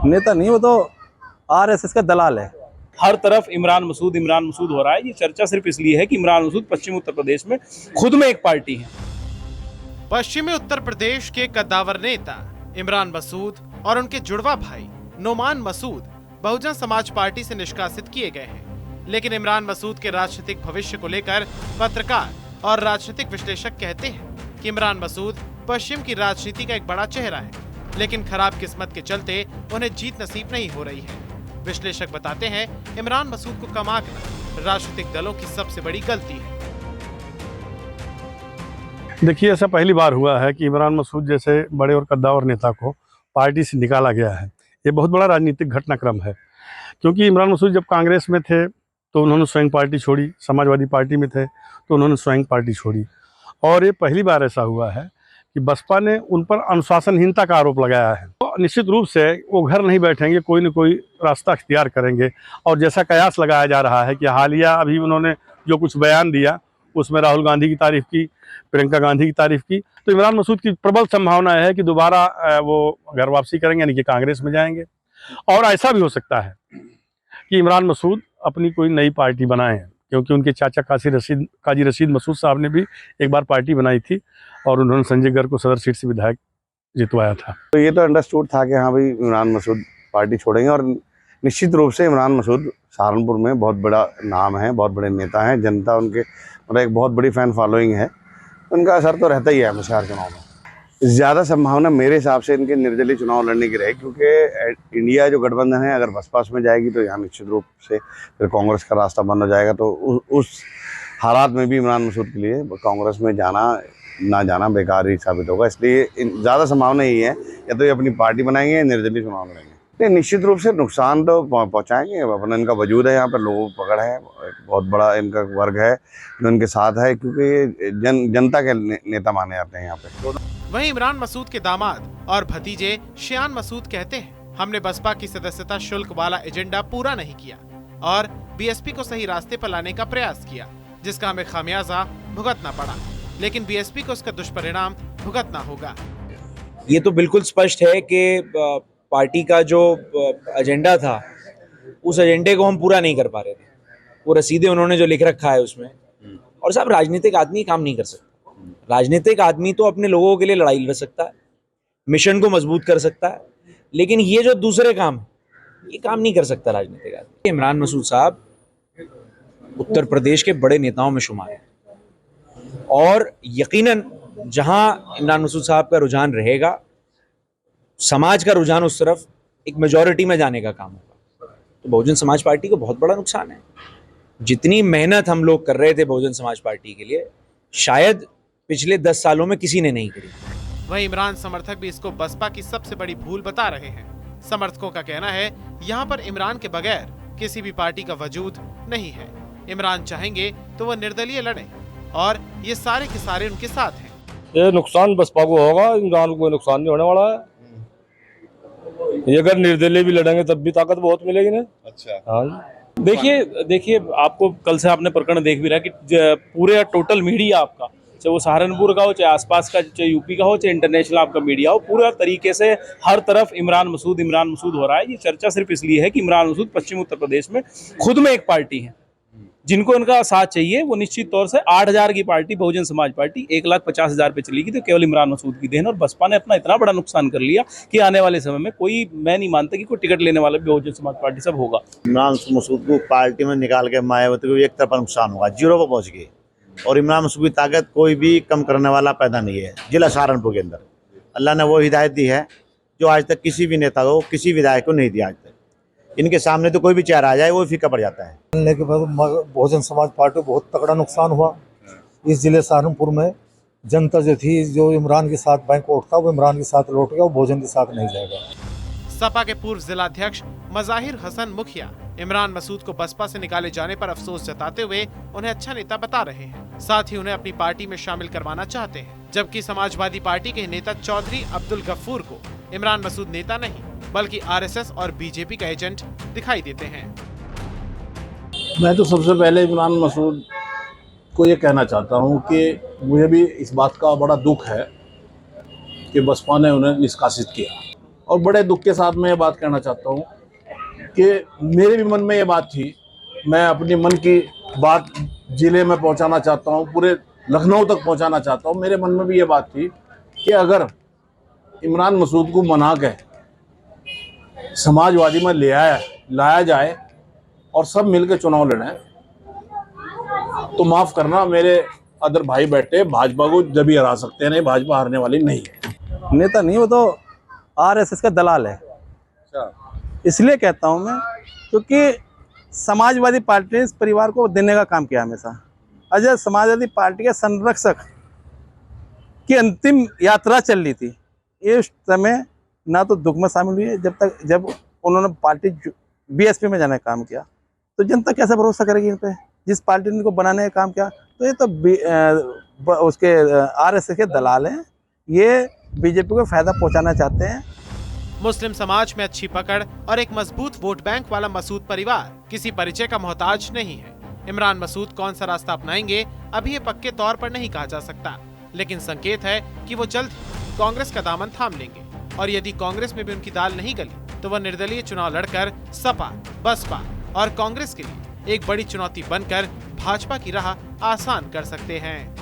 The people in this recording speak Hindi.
नेता नहीं, वो तो आरएसएस का दलाल है। हर तरफ इमरान मसूद हो रहा है। ये चर्चा सिर्फ इसलिए है कि इमरान मसूद पश्चिमी उत्तर प्रदेश में खुद में एक पार्टी है। पश्चिमी उत्तर प्रदेश के कद्दावर नेता इमरान मसूद और उनके जुड़वा भाई नोमान मसूद बहुजन समाज पार्टी से निष्कासित किए गए हैं। लेकिन इमरान मसूद के राजनीतिक भविष्य को लेकर पत्रकार और राजनीतिक विश्लेषक कहते हैं कि इमरान मसूद पश्चिम की राजनीति का एक बड़ा चेहरा है, लेकिन खराब किस्मत के चलते उन्हें जीत नसीब नहीं हो रही है। विश्लेषक बताते हैं इमरान मसूद को कम आंकना राजनीतिक दलों की सबसे बड़ी गलती है। देखिए, ऐसा पहली बार हुआ है कि इमरान मसूद जैसे बड़े और कद्दावर नेता को पार्टी से निकाला गया है। ये बहुत बड़ा राजनीतिक घटनाक्रम है, क्योंकि इमरान मसूद जब कांग्रेस में थे तो उन्होंने स्वयं पार्टी छोड़ी, समाजवादी पार्टी में थे तो उन्होंने स्वयं पार्टी छोड़ी, और ये पहली बार ऐसा हुआ है कि बसपा ने उन पर अनुशासनहीनता का आरोप लगाया है। तो निश्चित रूप से वो घर नहीं बैठेंगे, कोई न कोई रास्ता अख्तियार करेंगे। और जैसा कयास लगाया जा रहा है कि हालिया अभी उन्होंने जो कुछ बयान दिया उसमें राहुल गांधी की तारीफ की, प्रियंका गांधी की तारीफ की, तो इमरान मसूद की प्रबल संभावना है कि दोबारा वो घर वापसी करेंगे, यानी कि कांग्रेस में जाएंगे। और ऐसा भी हो सकता है कि इमरान मसूद अपनी कोई नई पार्टी बनाएं, क्योंकि उनके चाचा काजी रशीद मसूद साहब ने भी एक बार पार्टी बनाई थी और उन्होंने संजय गर्ग को सदर सीट से विधायक जितवाया था। तो ये तो अंडरस्टूड था कि हाँ भाई इमरान मसूद पार्टी छोड़ेंगे, और निश्चित रूप से इमरान मसूद सहारनपुर में बहुत बड़ा नाम है, बहुत बड़े नेता हैं, जनता उनके मतलब एक बहुत बड़ी फ़ैन फॉलोइंग है, उनका असर तो रहता ही है हमेशा हर चुनाव में। ज़्यादा संभावना मेरे हिसाब से इनके निर्दलीय चुनाव लड़ने की रहेगी, क्योंकि इंडिया जो गठबंधन है अगर बसपा में जाएगी तो यहाँ निश्चित रूप से फिर कांग्रेस का रास्ता बंद हो जाएगा। तो उस हालात में भी इमरान मसूद के लिए कांग्रेस में जाना ना जाना बेकार ही साबित होगा। इसलिए ज़्यादा संभावना यही है या तो ये अपनी पार्टी बनाएंगे या निर्दलीय चुनाव लड़ेंगे। नहीं, निश्चित रूप से नुकसान तो पहुंचाएंगे। अपना इनका वजूद है, यहाँ पर लोगों को पकड़ है, बहुत बड़ा इनका वर्ग है जो इनके साथ है, क्योंकि जनता के नेता माने जाते हैं यहाँ पे। वहीं इमरान मसूद के दामाद और भतीजे शियान मसूद कहते हैं, हमने बसपा की सदस्यता शुल्क वाला एजेंडा पूरा नहीं किया और बीएसपी को सही रास्ते पर लाने का प्रयास किया, जिसका हमें खामियाजा भुगतना पड़ा, लेकिन बीएसपी को इसका दुष्परिणाम भुगतना होगा। ये तो बिल्कुल स्पष्ट है कि पार्टी का जो एजेंडा था उस एजेंडे को हम पूरा नहीं कर पा रहे थे। वो रसीदें उन्होंने जो लिख रखा है उसमें, और साहब राजनीतिक आदमी काम नहीं कर सकता। राजनीतिक आदमी तो अपने लोगों के लिए लड़ाई लड़ सकता है, मिशन को मजबूत कर सकता है, लेकिन ये जो दूसरे काम ये काम नहीं कर सकता राजनीतिक आदमी। इमरान मसूद साहब उत्तर प्रदेश के बड़े नेताओं में शुमार हैं, और यकीनन जहां इमरान मसूद साहब का रुझान रहेगा, समाज का रुझान उस तरफ एक मेजॉरिटी में जाने का काम होगा। तो बहुजन समाज पार्टी को बहुत बड़ा नुकसान है। जितनी मेहनत हम लोग कर रहे थे बहुजन समाज पार्टी के लिए, शायद पिछले 10 सालों में किसी ने नहीं करी। वहीं इमरान समर्थक भी इसको बसपा की सबसे बड़ी भूल बता रहे हैं। समर्थकों का कहना है यहाँ पर इमरान के बगैर किसी भी पार्टी का वजूद नहीं है। इमरान चाहेंगे तो वह निर्दलीय लड़े और ये सारे के सारे उनके साथ हैं। ये नुकसान बसपा को होगा, इमरान को कोई नुकसान नहीं होने वाला है। ये अगर निर्दलीय भी लड़ेंगे तब भी ताकत बहुत मिलेगी ना। अच्छा, हाँ। देखिए आपको कल से आपने प्रकरण देख भी रहा है कि पूरे टोटल मीडिया आपका, चाहे वो सहारनपुर का हो, चाहे आसपास का, चाहे यूपी का हो, चाहे इंटरनेशनल आपका मीडिया हो, पूरा तरीके से हर तरफ इमरान मसूद हो रहा है। ये चर्चा सिर्फ इसलिए है कि इमरान मसूद पश्चिम उत्तर प्रदेश में खुद में एक पार्टी है। जिनको इनका साथ चाहिए वो निश्चित तौर से 8,000 की पार्टी बहुजन समाज पार्टी 1,50,000 पे चली गई, तो केवल इमरान मसूद की देन। और बसपा ने अपना इतना बड़ा नुकसान कर लिया कि आने वाले समय में मैं नहीं मानता कि कोई टिकट लेने वाला भी बहुजन समाज पार्टी सब होगा। इमरान मसूद को पार्टी में निकाल के मायावती को एक तरफा नुकसान होगा, 0 पर पहुंच गए। और इमरान मसूद की ताकत कोई भी कम करने वाला पैदा नहीं है। जिला सहारनपुर के अंदर अल्लाह ने वो हिदायत दी है जो आज तक किसी भी नेता को, किसी विधायक को नहीं दिया। आज तक इनके सामने तो कोई भी चेहरा आ जाए वो फीका पड़ जाता है। बहुजन समाज पार्टी को बहुत तगड़ा नुकसान हुआ। इस जिले सहारनपुर में जनता जो थी, जो इमरान के साथ बैंक उठता, वो इमरान के साथ लौट गया, वो बहुजन के साथ नहीं जाएगा। सपा के पूर्व जिलाध्यक्ष मज़ाहिर हसन मुखिया इमरान मसूद को बसपा से निकाले जाने पर अफसोस जताते हुए उन्हें अच्छा नेता बता रहे हैं। साथ ही उन्हें अपनी पार्टी में शामिल करवाना चाहते हैं। जबकि समाजवादी पार्टी के नेता चौधरी अब्दुल गफूर को इमरान मसूद नेता नहीं बल्कि आरएसएस और बीजेपी का एजेंट दिखाई देते हैं। मैं तो सबसे पहले इमरान मसूद को ये कहना चाहता हूँ कि मुझे भी इस बात का बड़ा दुख है कि बसपा ने उन्हें निष्कासित किया, और बड़े दुख के साथ मैं ये बात कहना चाहता हूँ कि मेरे भी मन में ये बात थी, मैं अपनी मन की बात जिले में पहुंचाना चाहता हूं, पूरे लखनऊ तक पहुंचाना चाहता हूं। मेरे मन में भी ये बात थी कि अगर इमरान मसूद को मना के समाजवादी में लाया जाए और सब मिलकर चुनाव लड़ें, तो माफ़ करना मेरे अदर भाई बैठे, भाजपा को जब ही हरा सकते हैं, नहीं भाजपा हारने वाली नहीं है। नेता नहीं, वो तो आरएसएस का दलाल है। इसलिए कहता हूँ मैं क्योंकि समाजवादी पार्टी ने इस परिवार को देने का काम किया हमेशा। अजय समाजवादी पार्टी के संरक्षक की अंतिम यात्रा चल रही थी, इस समय ना तो दुख में शामिल हुई, जब उन्होंने पार्टी बीएसपी में जाने का काम किया, तो जनता कैसे भरोसा करेगी इन पे? जिस पार्टी ने इनको बनाने का काम किया, तो ये तो उसके आरएसएस के दलाल हैं, ये बीजेपी को फायदा पहुंचाना चाहते हैं। मुस्लिम समाज में अच्छी पकड़ और एक मजबूत वोट बैंक वाला मसूद परिवार किसी परिचय का मोहताज नहीं है। इमरान मसूद कौन सा रास्ता अपनाएंगे अभी ये पक्के तौर पर नहीं कहा जा सकता, लेकिन संकेत है कि वो जल्द कांग्रेस का दामन थाम लेंगे और यदि कांग्रेस में भी उनकी दाल नहीं गली तो वह निर्दलीय चुनाव लड़कर सपा, बसपा और कांग्रेस के लिए एक बड़ी चुनौती बनकर भाजपा की राह आसान कर सकते हैं।